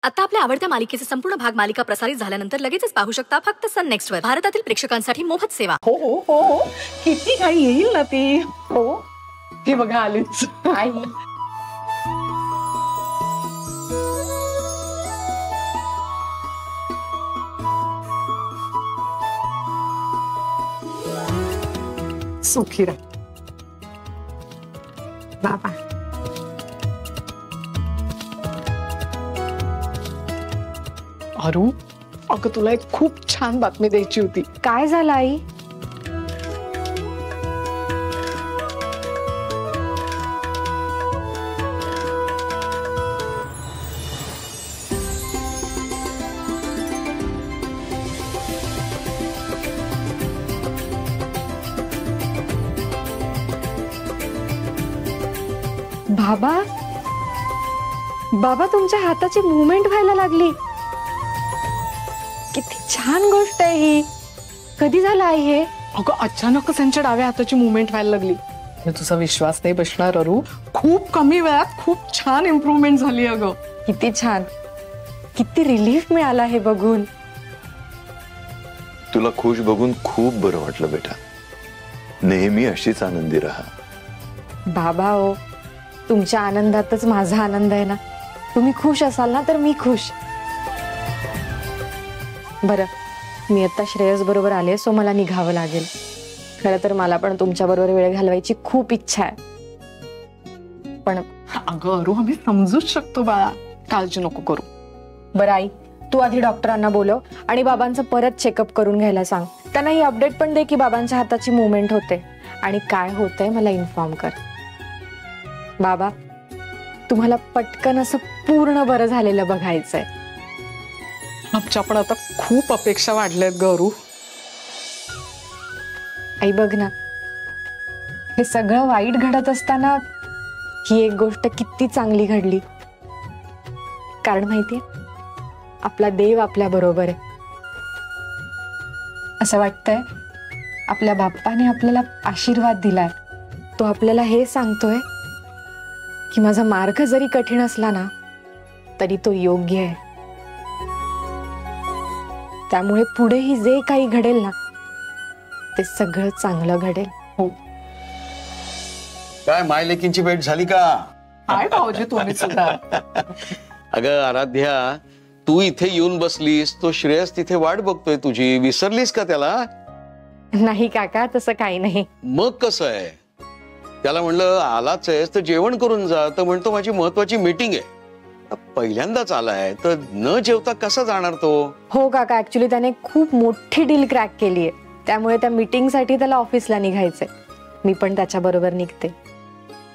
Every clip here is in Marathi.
आता आपल्या आवडत्या मालिकेचे संपूर्ण भाग मालिका प्रसारित झाल्यानंतर लगेचच पाहू शकता फक्त सन नेक्स्ट वर. भारतातील प्रेक्षकांसाठी मोफत सेवा. हो हो हो हो किती काही येईल ना ती. हो हे बघा आलीच आई. सुखी राह बाबा. अरू अगं तुला एक खूप छान बातमी द्यायची होती. काय झालं आई? बाबा बाबा तुमच्या हाताची मूवमेंट व्हायला लागली. किती छान गोष्ट आहे ही. कधी झालं आहे हे? अगं अचानकच त्यांच्या डाव्या हाताची मूवमेंट व्हायला लागली. तुझा विश्वास नाही बसणार अरू. खूप कमी वेळात खूप छान इम्प्रूव्हमेंट झाली. अगं किती छान. किती रिलीफ मिळाला हे बघून. तुला खुश बघून खूप बरं वाटलं बेटा. नेहमी अशीच आनंदी राहा. बाबा ओ तुमच्या आनंदातच माझा आनंद आहे ना. तुम्ही खुश असाल ना तर मी खुश. बरं मी आता श्रेयस बरोबर आले सो मला निघावं लागेल. खरं तर मला पण तुमच्या बरोबर वेळ घालवायची खूप इच्छा आहे पण अगं अरू आम्ही समजूच शकतो बाळा. काळजी नको करू. बरं आई तू आधी डॉक्टरांना बोलव आणि बाबांचं परत चेकअप करून घ्यायला सांग. त्यांना ही अपडेट पण दे की बाबांच्या हाताची मूवमेंट होते आणि काय होतंय मला इन्फॉर्म कर. बाबा तुम्हाला पटकन असं पूर्ण बरं झालेलं बघायचंय. आमच्या पण आता खूप अपेक्षा वाढल्यात गरू. आई बघ ना हे सगळं वाईट घडत असताना ही एक गोष्ट किती चांगली घडली. कारण माहितीये आपला देव आपल्या बरोबर आहे. असं वाटतंय आपल्या बाप्पाने आपल्याला आशीर्वाद दिलाय. तो आपल्याला हे सांगतोय की माझा मार्ग जरी कठीण असला ना तरी तो योग्य आहे. त्यामुळे पुढेही जे काही घडेल ना ते सगळं चांगलं घडेल. हो काय मायलेकींची भेट झाली का? काय भाऊजी तुम्ही सुद्धा. अगं आराध्या तू इथे येऊन बसलीस तो श्रेयस तिथे वाट बघतोय तुझी. विसरलीस का त्याला? नाही काका तसं काही नाही. मग कसं आहे त्याला म्हणलं आलाच आहेस तर जेवण करून जा तर म्हणतो माझी महत्वाची मीटिंग आहे. पहिल्यांदाच आलाय तर न जेवता कसा जाणार तो? हो काका ऍक्च्युली त्याने खूप मोठी डील क्रॅक केली आहे. त्यामुळे त्या मीटिंग साठी त्याला ऑफिसला निघायचंय. मी पण त्याच्या बरोबर निघते.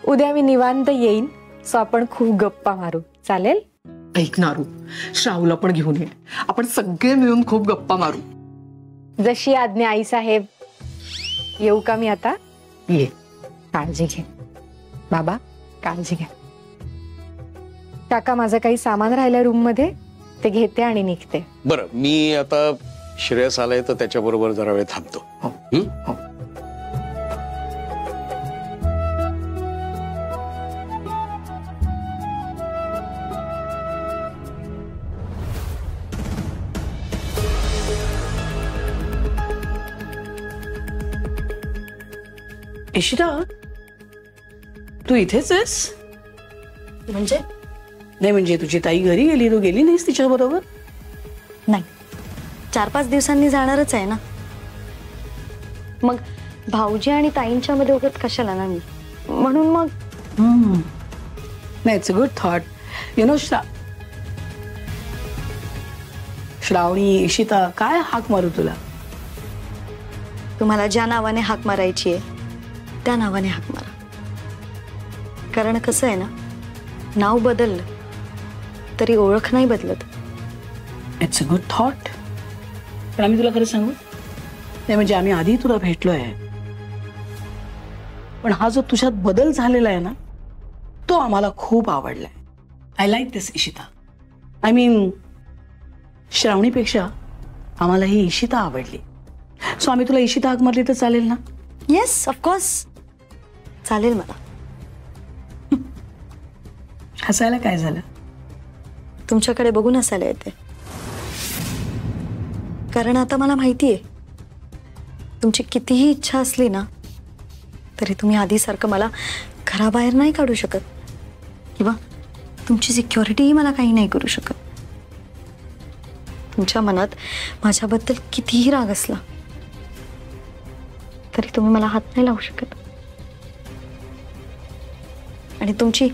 उद्या मी निवांत येईन सो आपण खूप गप्पा मारू. चालेल? ऐकणार श्रावला पण घेऊन ये. आपण सगळे मिळून खूप गप्पा मारू. जशी आज्ञा आई साहेब. येऊ का मी आता? ये. काळजी घे. बाबा काळजी घे. काका माझं काही सामान राहिलंय रूम मध्ये ते घेते आणि निघते. बरं मी आता श्रेयस आलाय तर त्याच्या बरोबर जरा वेळ थांबतो. हो. हो. इशिता तू इथेच आहेस? म्हणजे नाही म्हणजे तुझी ताई घरी गेली तू गेली नाहीस तिच्या बरोबर? नाही 4-5 दिवसांनी जाणारच आहे ना. मग भाऊजी आणि ताईंच्या मध्ये उगत कशाला ना मी. म्हणून मग नाही it's a good thought. You know Shravani Ishita काय हाक मारू तुला? तुम्हाला ज्या नावाने हाक मारायची आहे त्या नावाने हाक मारा. कारण कसं आहे ना नाव बदललं तरी ओळख नाही बदलत. It's a good thought. पण आम्ही तुला खरं सांगू नाही म्हणजे आम्ही आधी तुला भेटलोय पण हा जो तुझ्यात बदल झालेला आहे ना तो आम्हाला खूप आवडलाय. I like this Ishita. I mean श्रावणीपेक्षा आम्हाला ही इशिता आवडली. सो आम्ही तुला इशिता हाक मारली तर चालेल ना? येस ऑफकोर्स चालेल मला. हसायला काय झालं? तुमच्याकडे बघून असायला येते, कारण आता मला माहिती आहे तुमची कितीही इच्छा असली ना तरी तुम्ही आधीसारखं मला घराबाहेर नाही काढू शकत, किंवा तुमची सिक्युरिटीही मला काही नाही करू शकत. तुमच्या मनात माझ्याबद्दल कितीही राग असला तरी तुम्ही मला हात नाही लावू शकत. आणि तुमची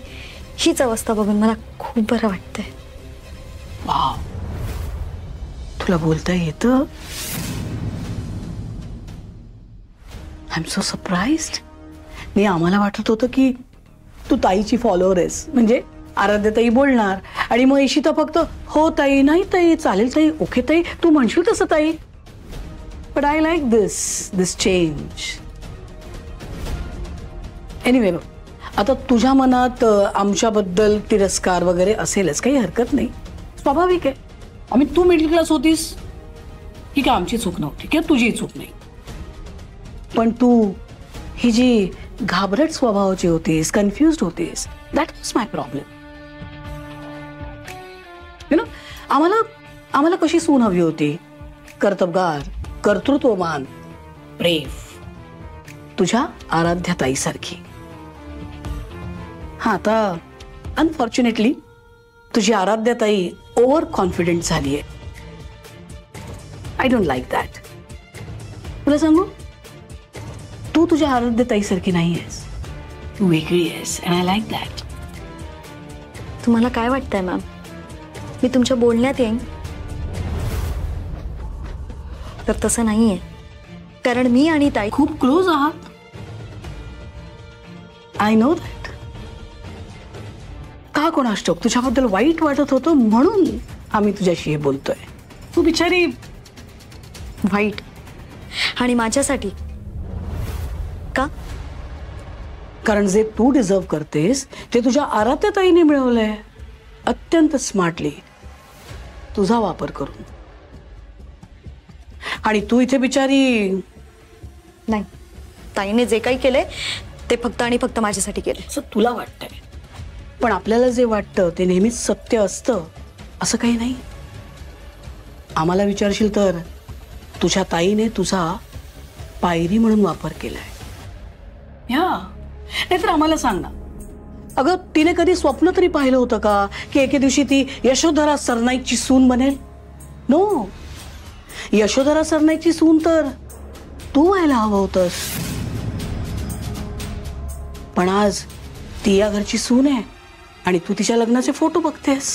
हीच अवस्था बघून मला खूप बरं वाटतंय. वाव, तुला बोलता येतं? I am so surprised. नाही, आम्हाला वाटत होतं की तू ताईची फॉलोअर आहेस, म्हणजे आराध्य ताई बोलणार आणि मग इशिता फक्त हो ताई, नाही ताई, चालेल ताई, ओके ताई, तू म्हणशील तसं ताई. But I like this change. Anyway, आता तुझ्या मनात आमच्याबद्दल तिरस्कार वगैरे असेलच, काही हरकत नाही, स्वाभाविक आहे. आम्ही तू मिडल क्लास होतीस ही काय आमची चूक नव्हती किंवा तुझी चूक नाही, पण तू ही जी घाबरट स्वभावाची होतीस, कन्फ्युज्ड होतीस, that was my problem. You know, आम्हाला कशी सून हवी होती? कर्तबगार, कर्तृत्वमान, ब्रेव्ह, तुझ्या आराध्याताईसारखी. हा, आता अनफॉर्च्युनेटली तुझी आराध्याताई ओव्हर कॉन्फिडेंट झाली आहे. I don't like that. तुला सांगू, तू तुझ्या आराध्याताईसारखी नाही आहेस, तू वेगळी आहेस, अँड आय लाईक दॅट. तुम्हाला काय वाटतंय मॅम, मी तुमच्या बोलण्यात येईन? तर तसं नाहीये, कारण मी आणि ताई खूप क्लोज आहात. I know that. का कोणास ठाऊक तुझ्याबद्दल वाईट वाटत होतं म्हणून आम्ही तुझ्याशी हे बोलतोय. तू बिचारी वाईट, आणि माझ्यासाठी का? कारण जे तू डिझर्व करतेस ते तुझ्या आराध्याताईने मिळवलंय, अत्यंत स्मार्टली, तुझा वापर करून. आणि तू इथे बिचारी. नाही, ताईने जे काही केलंय ते फक्त आणि फक्त माझ्यासाठी केलंय. असं तुला वाटतंय, पण आपल्याला जे वाटतं ते नेहमीच सत्य असतं असं काही नाही. आम्हाला विचारशील तर तुझ्या ताईने तुझा पायरी म्हणून वापर केलाय. या, नाहीतर आम्हाला सांग ना, अगं तिने कधी स्वप्न तरी पाहिलं होतं का की एके दिवशी ती यशोधरा सरनाईकची सून बनेल? नो, यशोधरा सरनाईकची सून तर तू व्हायला हवं होतंस. पण आज ती या घरची सून आहे आणि तू तिच्या लग्नाचे फोटो बघतेस.